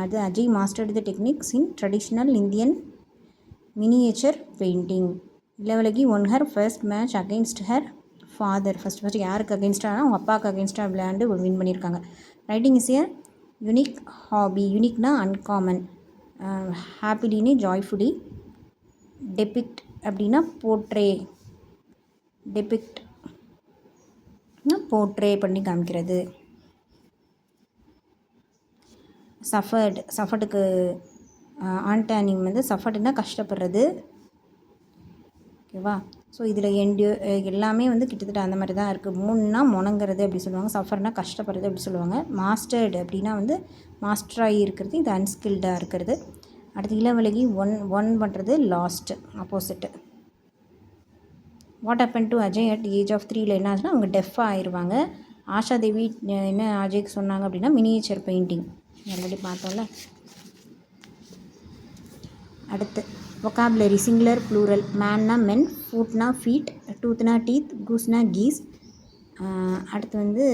அது Ajay mastered the techniques in traditional Indian miniature painting. Ilavazhagi won her first match against her father. First யாருக்கு அகெயின்ஸ்டாக அவங்க அப்பாவுக்கு அகெயின்ஸ்டாக விளையாண்டு வின் பண்ணியிருக்காங்க. Writing is a unique hobby. யுனிக்னா அன்காமன், ஹாப்பிலினே ஜாய்ஃபுல்லி, டெபிக்ட் அப்படின்னா போர்ட்ரே, டெபிக்ட்னா போர்ட்ரே பண்ணி காமிக்கிறது. சஃபர்டுக்கு ஆன்டானிம் வந்து சஃபர்டுனா கஷ்டப்படுறது. ஓகேவா? ஸோ இதில் எல்லாமே வந்து கிட்டத்தட்ட அந்த மாதிரி தான் இருக்குது. மூணுனா முணங்கிறது அப்படி சொல்லுவாங்க, சஃபர்னா கஷ்டப்படுறது அப்படி சொல்லுவாங்க. மாஸ்டர்டு அப்படின்னா வந்து மாஸ்டராகி இருக்கிறது, இது அன்ஸ்கில்டாக இருக்கிறது. அடுத்து இளவழகி ஒன் பண்ணுறது lost, opposite. What happen to Ajay at age of 3 என்ன ஆச்சுன்னா அவங்க டெஃபாக ஆயிடுவாங்க. ஆஷா தேவி என்ன அஜய்க்கு சொன்னாங்க அப்படின்னா மினியேச்சர் பெயிண்டிங் ஆல்ரெடி பார்த்தோம்ல. அடுத்து vocabulary சிங்குலர் ப்ளூரல். மேன்னா மென், ஃபுட்னா ஃபீட், டூத்னா டீத், கூஸ்னா கீஸ். அடுத்து வந்து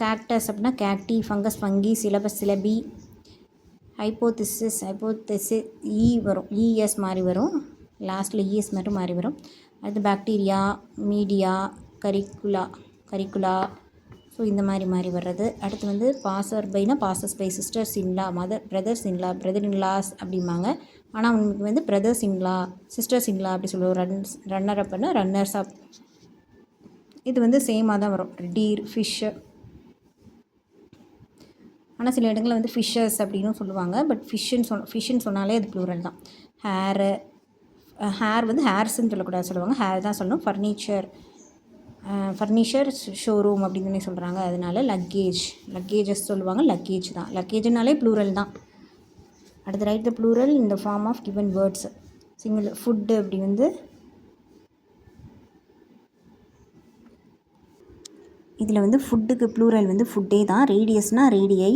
கேக்டஸ் அப்படின்னா cacti, fungus fungi, syllabus syllabi, hypothesis இ வரும், இஎஸ் மாதிரி வரும், லாஸ்ட்டில் இஎஸ் மட்டும் மாறி வரும். அடுத்து பாக்டீரியா, மீடியா, கரிக்குலா. ஸோ இந்த மாதிரி வர்றது. அடுத்து வந்து பாசர் பைனா passers by, sisters in law, brothers in laws அப்படிம்பாங்க. ஆனால் அவங்களுக்கு வந்து பிரதர்ஸ் இன்லா, சிஸ்டர்ஸ் இன்லா அப்படி சொல்லுவோம். ரன்னர் அப்னா ரன்னர்ஸ் அப். இது வந்து சேமாக தான் வரும். Deer, fish. ஆனால் சில இடங்களில் வந்து ஃபிஷ்ஷஸ் அப்படின்னு சொல்லுவாங்க. பட் ஃபிஷ்ஷுன்னு சொன்னாலே அது ப்ளூரல் தான். ஹேர் வந்து ஹேர்ஸ்ன்னு சொல்லக்கூடாது, சொல்லுவாங்க ஹேர் தான் சொல்லணும். ஃபர்னிச்சர் ஷோரூம் அப்படின்னு சொல்கிறாங்க. அதனால லக்கேஜஸ் சொல்லுவாங்க, லக்கேஜ் தான். லக்கேஜ்னாலே ப்ளூரல் தான். அடுத்து ரைட் த ப்ளூரல் இந்த form of given words. Single foot அப்படி வந்து இதில் வந்து ஃபுட்டுக்கு ப்ளூரல் வந்து ஃபுட்டே தான். ரேடியஸ்னால் ரேடியை,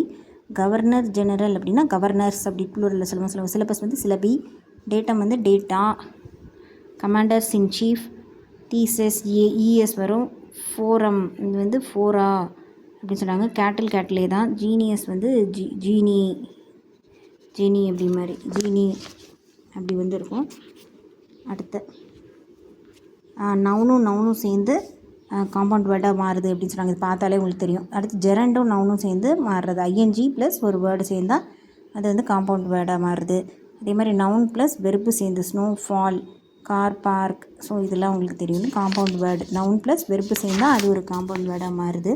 கவர்னர் ஜெனரல் அப்படின்னா கவர்னர்ஸ் அப்படி ப்ளூரலில் சொல்லுவாங்க. சிலபஸ் வந்து சிலபி, டேட்டம் வந்து data, commanders in chief, theses E S வரும், ஃபோரம் இது வந்து ஃபோரா அப்படின்னு சொல்கிறாங்க. கேட்டிலே தான். ஜீனியஸ் வந்து ஜீனி அப்படி மாதிரி ஜீனி அப்படி வந்து இருக்கும். அடுத்து நவுனும் சேர்ந்து காம்பவுண்ட் வேர்டாக மாறுது அப்படின்னு சொல்கிறாங்க. இது பார்த்தாலே உங்களுக்கு தெரியும். அடுத்து ஜெரண்டும் நவுனும் சேர்ந்து மாறுறது. ஐஎன்ஜி ப்ளஸ் ஒரு வேர்டு சேர்ந்தால் அது வந்து காம்பவுண்ட் வேர்டாக மாறுது. அதே மாதிரி நவுன் ப்ளஸ் வெர்பு சேர்ந்து snow, fall, car, park. So இதெல்லாம் உங்களுக்கு தெரியும். Compound word noun plus verb சேர்ந்தால் அது ஒரு காம்பவுண்ட் வேர்டாக மாறுது.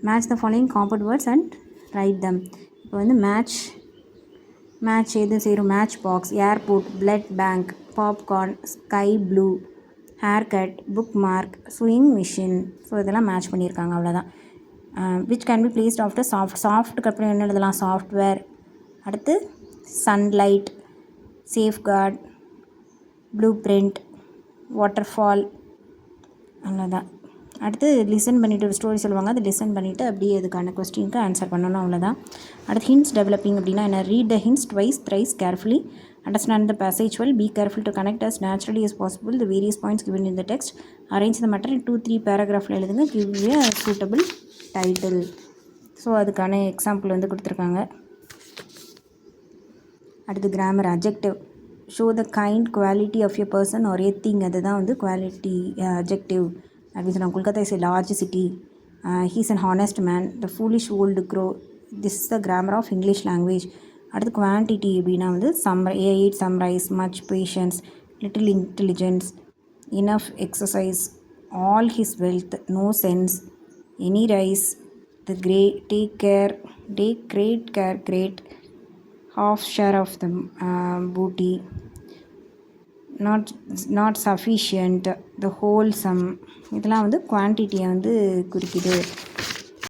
Match the following compound words and write them. இப்போ வந்து மேட்ச் எது சேரும்? Match box, airport, blood bank, popcorn, sky blue, hair cut, book mark, swing machine. So இதெல்லாம் மேட்ச் பண்ணியிருக்காங்க, அவ்வளோதான். Which can be placed after சாஃப்ட்டுக்கு அப்புறம் என்ன எழுதலாம்? சாஃப்ட்வேர். அடுத்து sunlight, safeguard, blue print, waterfall. அவ்வளோதான். அடுத்து லிசன் பண்ணிவிட்டு ஒரு ஸ்டோரி சொல்லுவாங்க, அதை லிசன் பண்ணிவிட்டு அப்படியே அதுக்கான கொஸ்டினுக்கு ஆன்சர் பண்ணணும், அவ்வளோதான். அடுத்து ஹிண்ட்ஸ் டெவலப்பிங் அப்படின்னா என்ன? Read the hints twice thrice carefully, understand the passage well, be careful to connect as naturally as possible the various points given in the text, arrange the matter in 2-3 பேராகிராஃபில் எழுதுங்க, give a suitable title. So அதுக்கான example வந்து கொடுத்துருக்காங்க. அடுத்து grammar. Adjective, show the kind quality of a person or a thing. அதுதான் வந்து quality adjective அப்படின்னு சொன்னாங்க. Kolkata is a large city, he's an honest man, the foolish old crow. This is the grammar of English language. அடுத்து quantity அப்படின்னா வந்து ate some rice, much patience, little intelligence, enough exercise, all his wealth, no sense, any rise, the take great care, great, half share of the booty, not sufficient, the wholesome. இதெல்லாம் வந்து குவான்டிட்டியை வந்து குறிக்குது.